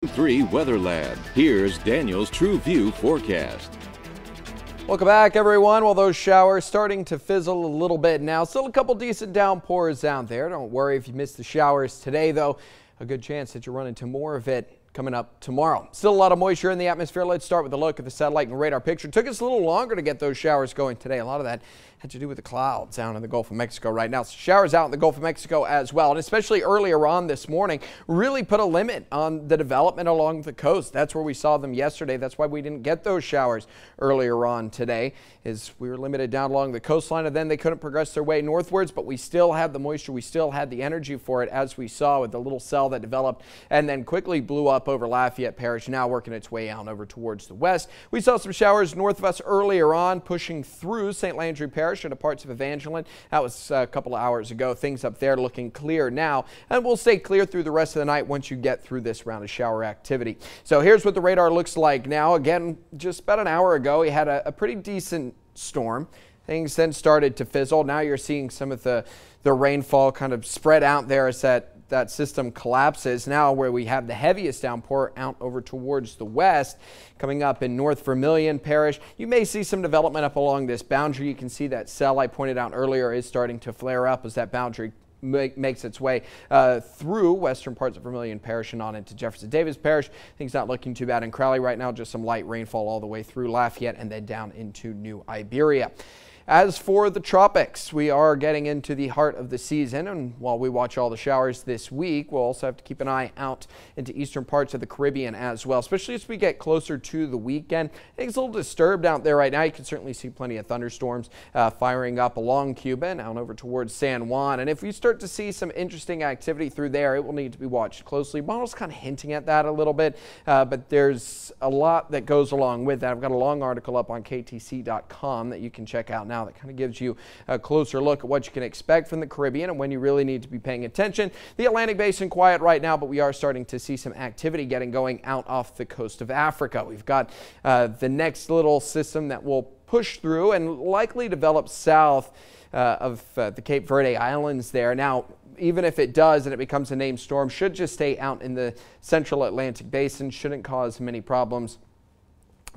3 Weather Lab. Here's Daniel's True View forecast. Welcome back, everyone. Well, those showers starting to fizzle a little bit now. Still a couple decent downpours out there. Don't worry if you missed the showers today, though. A good chance that you run into more of it coming up tomorrow. Still a lot of moisture in the atmosphere. Let's start with a look at the satellite and radar picture. It took us a little longer to get those showers going today. A lot of that had to do with the clouds down in the Gulf of Mexico right now. Showers out in the Gulf of Mexico as well, and especially earlier on this morning really put a limit on the development along the coast. That's where we saw them yesterday. That's why we didn't get those showers earlier on today, is we were limited down along the coastline, and then they couldn't progress their way northwards, but we still had the moisture. We still had the energy for it, as we saw with the little cell that developed and then quickly blew up over Lafayette Parish, now working its way out over towards the west. We saw some showers north of us earlier on, pushing through St. Landry Parish into parts of Evangeline. That was a couple of hours ago. Things up there looking clear now, and we'll stay clear through the rest of the night once you get through this round of shower activity. So here's what the radar looks like now. Again, just about an hour ago, we had a pretty decent storm. Things then started to fizzle. Now you're seeing some of the rainfall kind of spread out there as that system collapses. Now where we have the heaviest downpour out over towards the west, coming up in North Vermilion Parish. You may see some development up along this boundary. You can see that cell I pointed out earlier is starting to flare up as that boundary makes its way through western parts of Vermilion Parish and on into Jefferson Davis Parish. Things not looking too bad in Crowley right now, just some light rainfall all the way through Lafayette and then down into New Iberia. As for the tropics, we are getting into the heart of the season, and while we watch all the showers this week, we'll also have to keep an eye out into eastern parts of the Caribbean as well, especially as we get closer to the weekend. It's a little disturbed out there right now. You can certainly see plenty of thunderstorms firing up along Cuba and out over towards San Juan, and if we start to see some interesting activity through there, it will need to be watched closely. Models kind of hinting at that a little bit, but there's a lot that goes along with that. I've got a long article up on ktc.com that you can check out now that kind of gives you a closer look at what you can expect from the Caribbean and when you really need to be paying attention. The Atlantic Basin quiet right now, but we are starting to see some activity getting going out off the coast of Africa. We've got the next little system that will push through and likely develop south of the Cape Verde Islands there. Now, even if it does and it becomes a named storm, should just stay out in the central Atlantic Basin, shouldn't cause many problems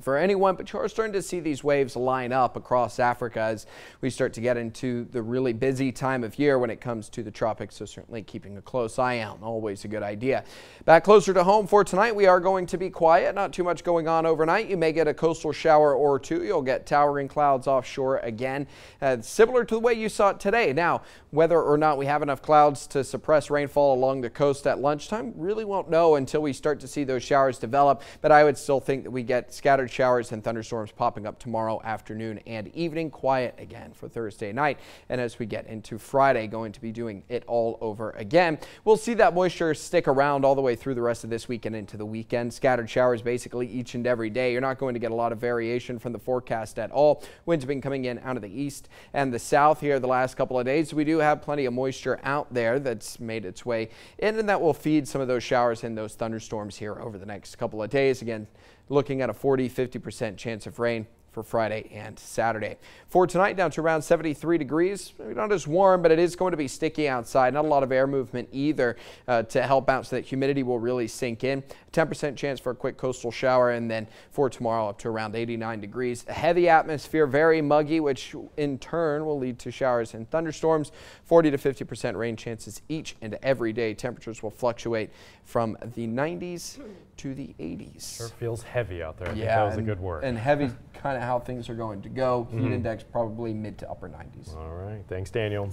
for anyone, but you're starting to see these waves line up across Africa as we start to get into the really busy time of year when it comes to the tropics, so certainly keeping a close eye out, always a good idea. Back closer to home for tonight, we are going to be quiet, not too much going on overnight. You may get a coastal shower or two. You'll get towering clouds offshore again, similar to the way you saw it today. Now, whether or not we have enough clouds to suppress rainfall along the coast at lunchtime, really won't know until we start to see those showers develop, but I would still think that we get scattered showers and thunderstorms popping up tomorrow afternoon and evening. Quiet again for Thursday night, and as we get into Friday, going to be doing it all over again. We'll see that moisture stick around all the way through the rest of this week and into the weekend. Scattered showers basically each and every day. You're not going to get a lot of variation from the forecast at all. Winds have been coming in out of the east and the south here the last couple of days. We do have plenty of moisture out there that's made its way in, and that will feed some of those showers and those thunderstorms here over the next couple of days. Again, looking at a 40-50% chance of rain for Friday and Saturday. For tonight, down to around 73 degrees. Maybe not as warm, but it is going to be sticky outside. Not a lot of air movement either to help out so that humidity will really sink in. 10% chance for a quick coastal shower, and then for tomorrow up to around 89 degrees. A heavy atmosphere, very muggy, which in turn will lead to showers and thunderstorms. 40 to 50% rain chances each and every day. Temperatures will fluctuate from the 90s to the 80s. Sure feels heavy out there. I think that was a good word. And heavy kind of how things are going to go. Heat index probably mid to upper 90s. All right. Thanks, Daniel.